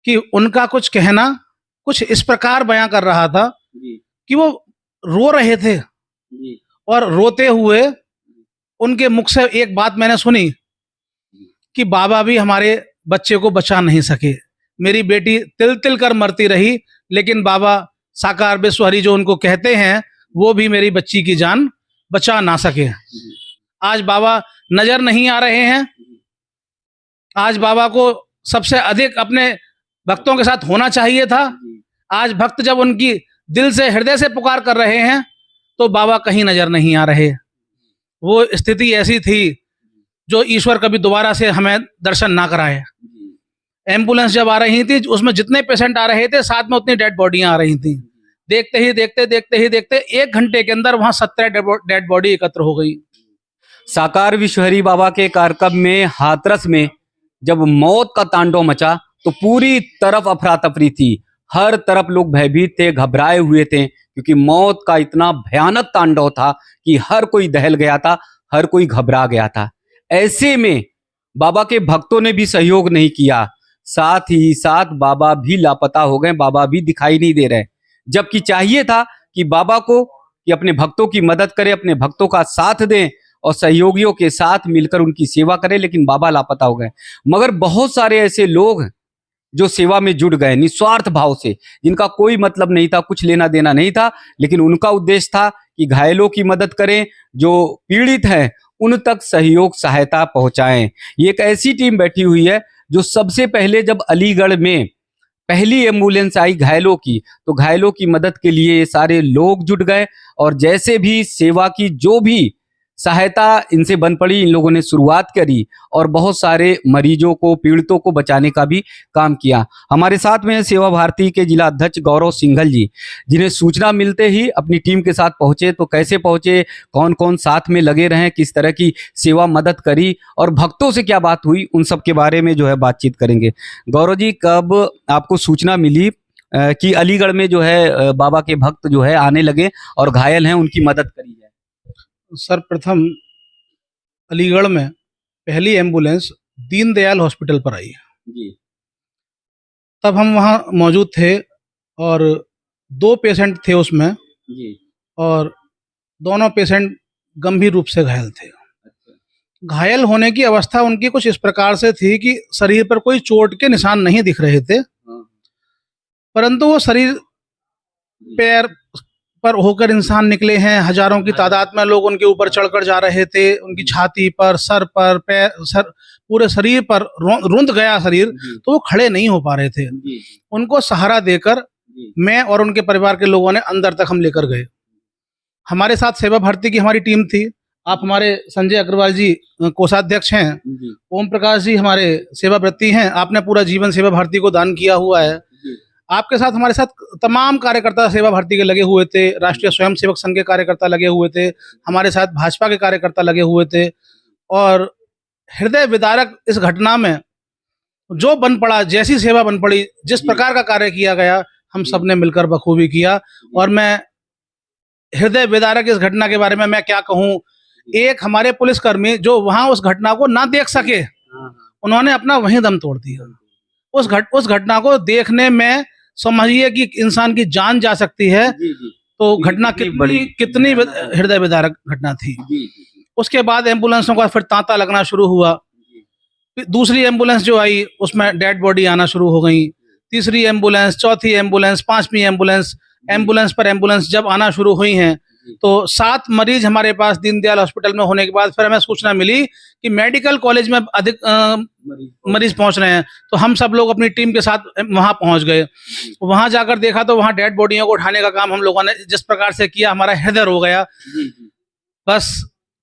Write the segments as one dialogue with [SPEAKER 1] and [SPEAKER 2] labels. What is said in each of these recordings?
[SPEAKER 1] कि उनका कुछ कहना कुछ इस प्रकार बयां कर रहा था
[SPEAKER 2] जी
[SPEAKER 1] कि वो रो रहे थे
[SPEAKER 2] जी
[SPEAKER 1] और रोते हुए उनके मुख से एक बात मैंने सुनी कि बाबा भी हमारे बच्चे को बचा नहीं सके, मेरी बेटी तिल तिल कर मरती रही, लेकिन बाबा साकार विश्वहरि जो उनको कहते हैं वो भी मेरी बच्ची की जान बचा ना सके। आज बाबा नजर नहीं आ रहे हैं। आज बाबा को सबसे अधिक अपने भक्तों के साथ होना चाहिए था। आज भक्त जब उनकी दिल से हृदय से पुकार कर रहे हैं तो बाबा कहीं नजर नहीं आ रहे। वो स्थिति ऐसी थी जो ईश्वर कभी दोबारा से हमें दर्शन ना कराए। एम्बुलेंस जब आ रही थी उसमें जितने पेशेंट आ रहे थे साथ में उतनी डेड बॉडियां आ रही थी। देखते ही देखते 1 घंटे के अंदर वहां 17 डेड बॉडी एकत्र हो गई।
[SPEAKER 2] साकार विश्वहरि बाबा के कार्यक्रम में हाथरस में जब मौत का तांडव मचा तो पूरी तरफ अफरा तफरी थी। हर तरफ लोग भयभीत थे, घबराए हुए थे, क्योंकि मौत का इतना भयानक तांडव था कि हर कोई दहल गया था, हर कोई घबरा गया था। ऐसे में बाबा के भक्तों ने भी सहयोग नहीं किया, साथ ही साथ बाबा भी लापता हो गए, बाबा भी दिखाई नहीं दे रहे। जबकि चाहिए था कि बाबा को कि अपने भक्तों की मदद करें, अपने भक्तों का साथ दें और सहयोगियों के साथ मिलकर उनकी सेवा करें, लेकिन बाबा लापता हो गए। मगर बहुत सारे ऐसे लोग जो सेवा में जुट गए निस्वार्थ भाव से, जिनका कोई मतलब नहीं था, कुछ लेना देना नहीं था, लेकिन उनका उद्देश्य था कि घायलों की मदद करें, जो पीड़ित हैं उन तक सहयोग सहायता पहुंचाएं। ये एक ऐसी टीम बैठी हुई है जो सबसे पहले जब अलीगढ़ में पहली एम्बुलेंस आई घायलों की, तो घायलों की मदद के लिए ये सारे लोग जुट गए और जैसे भी सेवा की जो भी सहायता इनसे बन पड़ी, इन लोगों ने शुरुआत करी और बहुत सारे मरीजों को, पीड़ितों को बचाने का भी काम किया। हमारे साथ में सेवा भारती के जिला अध्यक्ष गौरव सिंघल जी, जिन्हें सूचना मिलते ही अपनी टीम के साथ पहुंचे। तो कैसे पहुंचे, कौन कौन साथ में लगे रहे, किस तरह की सेवा मदद करी और भक्तों से क्या बात हुई, उन सब के बारे में जो है बातचीत करेंगे। गौरव जी, कब आपको सूचना मिली कि अलीगढ़ में जो है बाबा के भक्त जो है आने लगे और घायल हैं, उनकी मदद करी जाए?
[SPEAKER 1] सर्वप्रथम अलीगढ़ में पहली एम्बुलेंस दीनदयाल हॉस्पिटल पर आई।
[SPEAKER 2] जी
[SPEAKER 1] तब हम वहाँ मौजूद थे और 2 पेशेंट थे उसमें
[SPEAKER 2] जी
[SPEAKER 1] और दोनों पेशेंट गंभीर रूप से घायल थे। घायल होने की अवस्था उनकी कुछ इस प्रकार से थी कि शरीर पर कोई चोट के निशान नहीं दिख रहे थे, परंतु वो शरीर पैर पर होकर इंसान निकले हैं। हजारों की तादाद में लोग उनके ऊपर चढ़कर जा रहे थे, उनकी छाती पर, सर पर, पैर, पूरे शरीर पर रुंध गया शरीर, तो वो खड़े नहीं हो पा रहे थे। उनको सहारा देकर मैं और उनके परिवार के लोगों ने अंदर तक हम लेकर गए। हमारे साथ सेवा भारती की हमारी टीम थी। आप हमारे संजय अग्रवाल जी कोषाध्यक्ष हैं, ओम प्रकाश जी हमारे सेवाव्रती हैं। आपने पूरा जीवन सेवा भारती को दान किया हुआ है। आपके साथ हमारे साथ तमाम कार्यकर्ता सेवा भारती के लगे हुए थे, राष्ट्रीय स्वयंसेवक संघ के कार्यकर्ता लगे हुए थे, हमारे साथ भाजपा के कार्यकर्ता लगे हुए थे। और हृदय विदारक इस घटना में जो बन पड़ा, जैसी सेवा बन पड़ी, जिस प्रकार का कार्य किया गया, हम सब ने मिलकर बखूबी किया। और मैं हृदय विदारक इस घटना के बारे में मैं क्या कहूँ, एक हमारे पुलिसकर्मी जो वहां उस घटना को ना देख सके, उन्होंने अपना वहीं दम तोड़ दिया। उस घटना को देखने में समझिए कि इंसान की जान जा सकती है। तो घटना कितनी हृदय विदारक घटना थी। उसके बाद एम्बुलेंसों का फिर तांता लगना शुरू हुआ। दूसरी एम्बुलेंस जो आई उसमें डेड बॉडी आना शुरू हो गई। तीसरी एम्बुलेंस, चौथी एम्बुलेंस, 5वीं एम्बुलेंस, एम्बुलेंस पर एम्बुलेंस जब आना शुरू हुई हैं, तो 7 मरीज हमारे पास दीनदयाल हॉस्पिटल में होने के बाद फिर हमें सूचना मिली कि मेडिकल कॉलेज में अधिक मरीज पहुंच रहे हैं। तो हम सब लोग अपनी टीम के साथ वहां पहुंच गए। वहां जाकर देखा तो वहां डेड बॉडियों को उठाने का काम हम लोगों ने जिस प्रकार से किया, हमारा हृदय रो गया। बस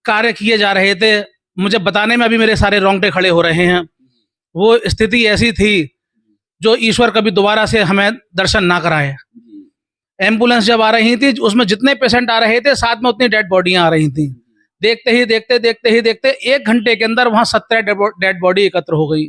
[SPEAKER 1] कार्य किए जा रहे थे, मुझे बताने में अभी मेरे सारे रोंगटे खड़े हो रहे हैं। वो स्थिति ऐसी थी जो ईश्वर कभी दोबारा से हमें दर्शन ना कराए। एम्बुलेंस जब आ रही थी उसमें जितने पेशेंट आ रहे थे साथ में उतनी डेड बॉडियां आ रही थी। देखते ही देखते 1 घंटे के अंदर वहां 17 डेड बॉडी एकत्र हो गई।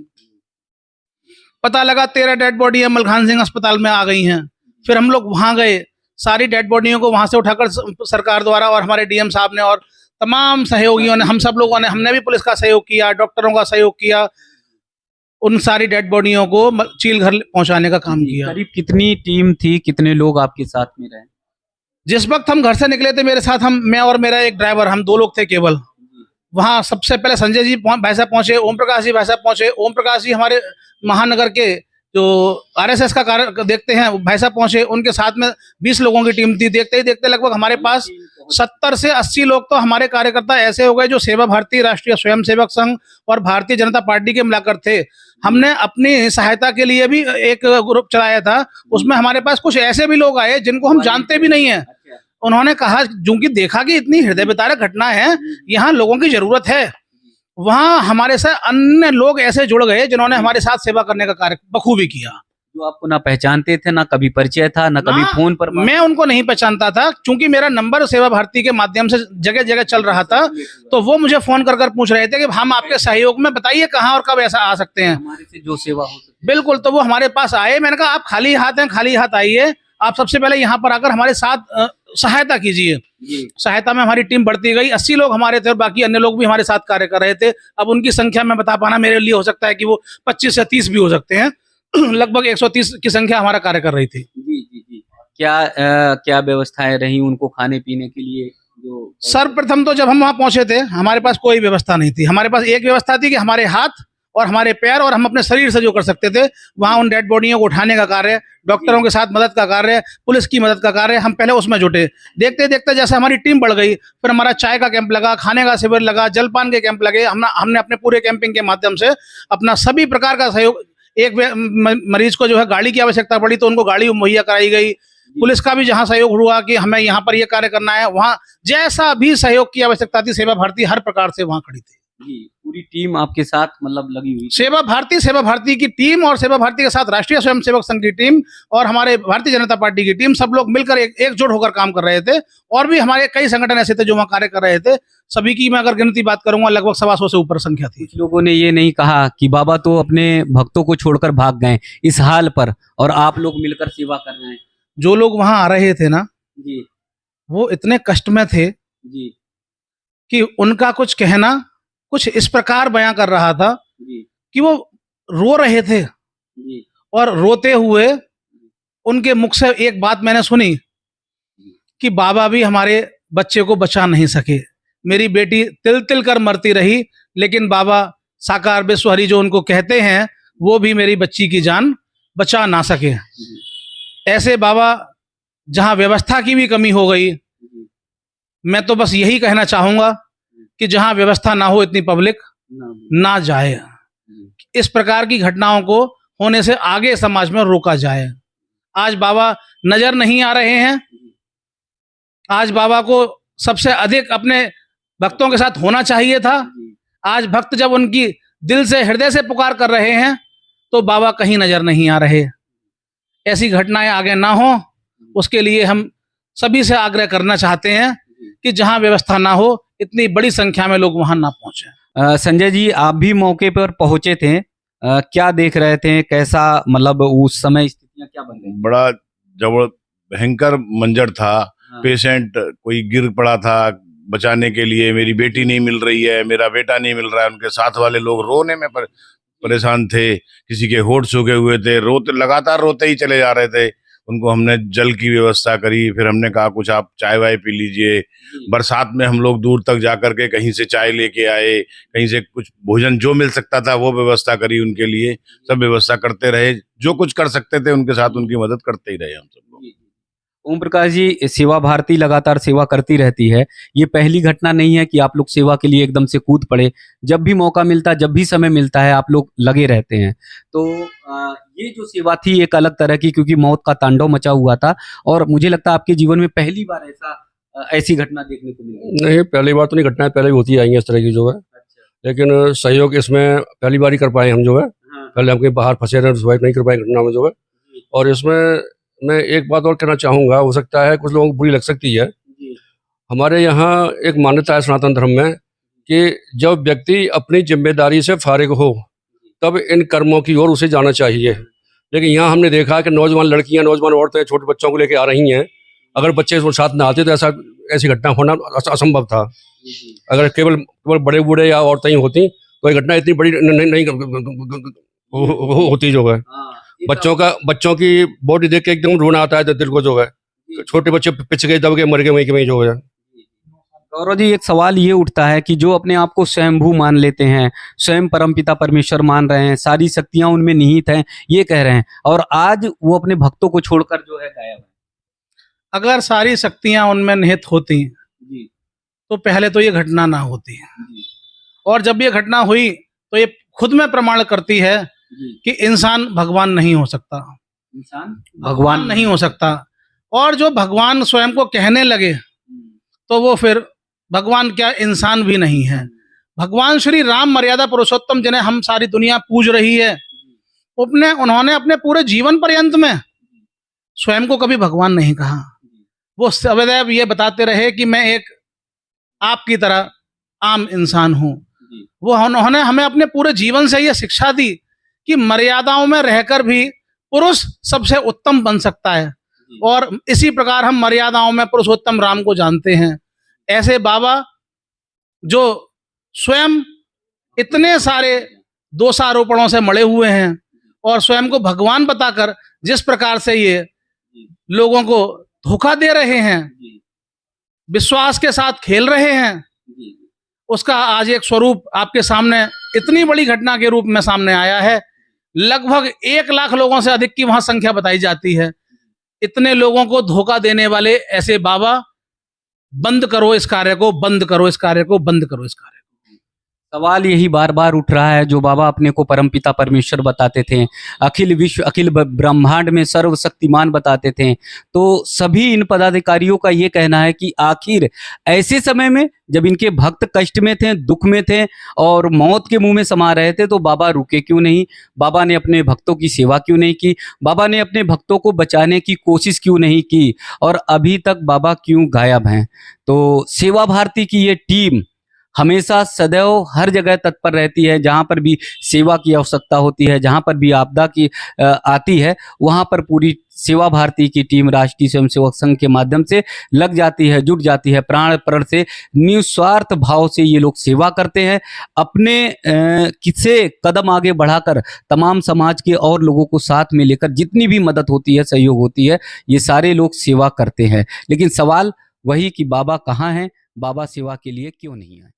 [SPEAKER 1] पता लगा 13 डेड बॉडी मलखान सिंह अस्पताल में आ गई हैं। फिर हम लोग वहां गए, सारी डेड बॉडियों को वहां से उठाकर सरकार द्वारा और हमारे डीएम साहब ने और तमाम सहयोगियों ने, हम सब लोगों ने, हमने भी पुलिस का सहयोग किया, डॉक्टरों का सहयोग किया, उन सारी डेड बॉडियों को चील घर पहुंचाने का काम किया।
[SPEAKER 2] करीब कितनी टीम थी, कितने लोग आपके साथ में रहे?
[SPEAKER 1] जिस वक्त हम घर से निकले थे, मेरे साथ मैं और मेरा एक ड्राइवर, हम 2 लोग थे केवल। वहां सबसे पहले संजय जी भाई साहब पहुंचे, ओम प्रकाश जी भाई साहब पहुंचे। ओम प्रकाश जी हमारे महानगर के जो आरएसएस का कार्य देखते हैं भाई साहब पहुंचे, उनके साथ में 20 लोगों की टीम थी। देखते ही देखते लगभग हमारे पास 70 से 80 लोग तो हमारे कार्यकर्ता ऐसे हो गए जो सेवा भारती, राष्ट्रीय स्वयंसेवक संघ और भारतीय जनता पार्टी के मिलाकर थे। हमने अपनी सहायता के लिए भी एक ग्रुप चलाया था, उसमें हमारे पास कुछ ऐसे भी लोग आए जिनको हम जानते भी नहीं है। उन्होंने कहा, क्योंकि देखा कि इतनी हृदय विदारक घटना है, यहाँ लोगों की जरूरत है। वहां हमारे साथ अन्य लोग ऐसे जुड़ गए जिन्होंने हमारे साथ सेवा करने का कार्य बखूबी किया।
[SPEAKER 2] जो आपको ना पहचानते थे, ना कभी परिचय था, ना कभी फोन पर
[SPEAKER 1] मैं उनको नहीं पहचानता था, क्योंकि मेरा नंबर सेवा भारती के माध्यम से जगह जगह चल रहा था। तो वो मुझे फोन कर पूछ रहे थे कि हम आपके सहयोग में बताइए कहाँ और कब ऐसा आ सकते हैं,
[SPEAKER 2] हमारे से जो सेवा हो सकती।
[SPEAKER 1] बिल्कुल। तो वो हमारे पास आए। मैंने कहा आप खाली हाथ हैं, खाली हाथ आइए, आप सबसे पहले यहाँ पर आकर हमारे साथ सहायता कीजिए। सहायता में हमारी टीम बढ़ती गई। 80 लोग हमारे थे और बाकी अन्य लोग भी हमारे साथ कार्य कर रहे थे। अब उनकी संख्या में बता पाना मेरे लिए हो सकता है कि वो 25 से 30 भी हो सकते हैं। लगभग 130 की संख्या हमारा कार्य कर रही थी।
[SPEAKER 2] जी। क्या व्यवस्थाएं रही उनको खाने पीने के लिए? जो
[SPEAKER 1] सर्वप्रथम तो जब हम वहां पहुंचे थे, हमारे पास कोई व्यवस्था नहीं थी। हमारे पास एक व्यवस्था थी कि हमारे हाथ और हमारे पैर और हम अपने शरीर से जो कर सकते थे, वहां उन डेड बॉडियों को उठाने का कार्य, डॉक्टरों के साथ मदद का कार्य, पुलिस की मदद का कार्य, हम पहले उसमें जुटे। देखते देखते जैसे हमारी टीम बढ़ गई, फिर हमारा चाय का कैंप लगा, खाने का शिविर लगा, जलपान के कैंप लगे। हमने अपने पूरे कैंपिंग के माध्यम से अपना सभी प्रकार का सहयोग। एक मरीज को जो है गाड़ी की आवश्यकता पड़ी तो उनको गाड़ी मुहैया कराई गई। पुलिस का भी जहां सहयोग हुआ कि हमें यहाँ पर ये कार्य करना है, वहां जैसा भी सहयोग की आवश्यकता थी, सेवा भारती हर प्रकार से वहां खड़ी थी।
[SPEAKER 2] जी, पूरी टीम आपके साथ मतलब लगी हुई।
[SPEAKER 1] सेवा भारती की टीम और सेवा भारती के साथ राष्ट्रीय स्वयंसेवक संघ की टीम और हमारे भारतीय जनता पार्टी की टीम, सब लोग मिलकर एकजुट होकर काम कर रहे थे। और भी हमारे कई संगठन ऐसे थे जो वहाँ कार्य कर रहे थे। सभी की मैं अगर गिनती बात करूंगा, लगभग 125 से ऊपर संख्या थी।
[SPEAKER 2] कुछ लोगों ने ये नहीं कहा कि बाबा तो अपने भक्तों को छोड़कर भाग गए इस हाल पर, और आप लोग मिलकर सेवा कर रहे हैं।
[SPEAKER 1] जो लोग वहां आ रहे थे ना
[SPEAKER 2] जी,
[SPEAKER 1] वो इतने कष्ट में थे
[SPEAKER 2] जी,
[SPEAKER 1] कि उनका कुछ कहना कुछ इस प्रकार बयां कर रहा था
[SPEAKER 2] जी,
[SPEAKER 1] कि वो रो रहे थे।
[SPEAKER 2] जी,
[SPEAKER 1] और रोते हुए उनके मुख से एक बात मैंने सुनी कि बाबा भी हमारे बच्चे को बचा नहीं सके। मेरी बेटी तिल तिल कर मरती रही, लेकिन बाबा साकार विश्वहरि जो उनको कहते हैं, वो भी मेरी बच्ची की जान बचा ना सके। ऐसे बाबा, जहां व्यवस्था की भी कमी हो गई, मैं तो बस यही कहना चाहूंगा कि जहां व्यवस्था ना हो, इतनी पब्लिक ना जाए। इस प्रकार की घटनाओं को होने से आगे समाज में रोका जाए। आज बाबा नजर नहीं आ रहे हैं। आज बाबा को सबसे अधिक अपने भक्तों के साथ होना चाहिए था। आज भक्त जब उनकी दिल से, हृदय से पुकार कर रहे हैं, तो बाबा कहीं नजर नहीं आ रहे। ऐसी घटनाएं आगे ना हो, उसके लिए हम सभी से आग्रह करना चाहते हैं कि जहां व्यवस्था ना हो, इतनी बड़ी संख्या में लोग वहां ना पहुंचे।
[SPEAKER 2] संजय जी, आप भी मौके पर पहुंचे थे, क्या देख रहे थे? कैसा मतलब उस समय स्थितियां क्या बन गई?
[SPEAKER 3] बड़ा जबड़ भयंकर मंजर था। पेशेंट कोई गिर पड़ा था, बचाने के लिए मेरी बेटी नहीं मिल रही है, मेरा बेटा नहीं मिल रहा है। उनके साथ वाले लोग रोने में परेशान थे। किसी के होठ सूखे हुए थे, लगातार रोते ही चले जा रहे थे। उनको हमने जल की व्यवस्था करी। फिर हमने कहा कुछ आप चाय वाय पी लीजिए। बरसात में हम लोग दूर तक जा करके कहीं से चाय लेके आए, कहीं से कुछ भोजन जो मिल सकता था वो व्यवस्था करी उनके लिए। सब व्यवस्था करते रहे, जो कुछ कर सकते थे उनके साथ उनकी मदद करते ही रहे हम सब लोग।
[SPEAKER 2] ओम प्रकाश जी, सेवा भारती लगातार सेवा करती रहती है। ये पहली घटना नहीं है कि आप लोग सेवा के लिए एकदम से कूद पड़े। जब भी मौका मिलता, जब भी समय मिलता है, आप लोग लगे रहते हैं। तो ये जो सेवा थी एक अलग तरह की, क्योंकि मौत का तांडव मचा हुआ था। और मुझे लगता है आपके जीवन में पहली बार ऐसी घटना देखने को मिली।
[SPEAKER 4] नहीं, पहली बार तो नहीं, घटनाएं पहले भी होती आई हैं इस तरह की जो है। लेकिन सहयोग इसमें पहली बार ही कर पाए हम जो है। पहले हम कहीं बाहर फंसे रहे, सर्वाइव नहीं कर पाए घटना में जो है। और इसमें मैं एक बात और कहना चाहूँगा, हो सकता है कुछ लोगों को बुरी लग सकती है। हमारे यहाँ एक मान्यता है सनातन धर्म में कि जब व्यक्ति अपनी जिम्मेदारी से फारिग हो, तब इन कर्मों की ओर उसे जाना चाहिए। लेकिन यहाँ हमने देखा कि नौजवान लड़कियाँ, नौजवान औरतें छोटे बच्चों को लेकर आ रही हैं। अगर बच्चे साथ ना आते तो ऐसी घटना होना असंभव था। अगर केवल बड़े बूढ़े या औरतें ही होती तो ये घटना इतनी बड़ी नहीं वो होती जो है। बच्चों की बॉडी देख के एकदम रोना आता है दिल को जो है। छोटे बच्चे पिच गए, दब गए, मर गए वहीं के वहीं जो है।
[SPEAKER 2] गौरव जी, एक सवाल ये उठता है कि जो अपने आप को स्वयंभू मान लेते हैं, स्वयं परमपिता परमेश्वर मान रहे हैं, सारी शक्तियां उनमें निहित हैं, ये कह रहे हैं, और आज वो अपने भक्तों को छोड़कर जो है गायब है।
[SPEAKER 1] अगर सारी शक्तियां उनमें निहित होती तो पहले तो ये घटना ना होती, और जब ये घटना हुई तो ये खुद में प्रमाण करती है कि इंसान भगवान नहीं हो सकता,
[SPEAKER 2] इंसान
[SPEAKER 1] भगवान नहीं हो सकता। और जो भगवान स्वयं को कहने लगे तो वो फिर भगवान क्या, इंसान भी नहीं है। भगवान श्री राम मर्यादा पुरुषोत्तम जिन्हें हम सारी दुनिया पूज रही है, उन्होंने अपने पूरे जीवन पर्यंत में स्वयं को कभी भगवान नहीं कहा। वो सदैव ये बताते रहे कि मैं एक आपकी तरह आम इंसान हूं। वो उन्होंने हमें अपने पूरे जीवन से यह शिक्षा दी कि मर्यादाओं में रहकर भी पुरुष सबसे उत्तम बन सकता है, और इसी प्रकार हम मर्यादाओं में पुरुषोत्तम राम को जानते हैं। ऐसे बाबा जो स्वयं इतने सारे दोषारोपणों से मड़े हुए हैं और स्वयं को भगवान बताकर जिस प्रकार से ये लोगों को धोखा दे रहे हैं, विश्वास के साथ खेल रहे हैं, उसका आज एक स्वरूप आपके सामने इतनी बड़ी घटना के रूप में सामने आया है। लगभग 1 लाख लोगों से अधिक की वहां संख्या बताई जाती है। इतने लोगों को धोखा देने वाले ऐसे बाबा, बंद करो इस कार्य को, बंद करो इस कार्य को, बंद करो इस कार्य को।
[SPEAKER 2] सवाल यही बार बार उठ रहा है, जो बाबा अपने को परमपिता परमेश्वर बताते थे, अखिल विश्व अखिल ब्रह्मांड में सर्वशक्तिमान बताते थे, तो सभी इन पदाधिकारियों का ये कहना है कि आखिर ऐसे समय में जब इनके भक्त कष्ट में थे, दुख में थे और मौत के मुंह में समा रहे थे, तो बाबा रुके क्यों नहीं? बाबा ने अपने भक्तों की सेवा क्यों नहीं की? बाबा ने अपने भक्तों को बचाने की कोशिश क्यों नहीं की? और अभी तक बाबा क्यों गायब हैं? तो सेवा भारती की ये टीम हमेशा सदैव हर जगह तत्पर रहती है। जहाँ पर भी सेवा की आवश्यकता होती है, जहाँ पर भी आपदा की आती है, वहाँ पर पूरी सेवा भारती की टीम राष्ट्रीय स्वयंसेवक संघ के माध्यम से लग जाती है, जुट जाती है। प्राण प्रण से निस्वार्थ भाव से ये लोग सेवा करते हैं, अपने किसे कदम आगे बढ़ाकर तमाम समाज के और लोगों को साथ में लेकर जितनी भी मदद होती है, सहयोग होती है, ये सारे लोग सेवा करते हैं। लेकिन सवाल वही कि बाबा कहाँ हैं, बाबा सेवा के लिए क्यों नहीं आए?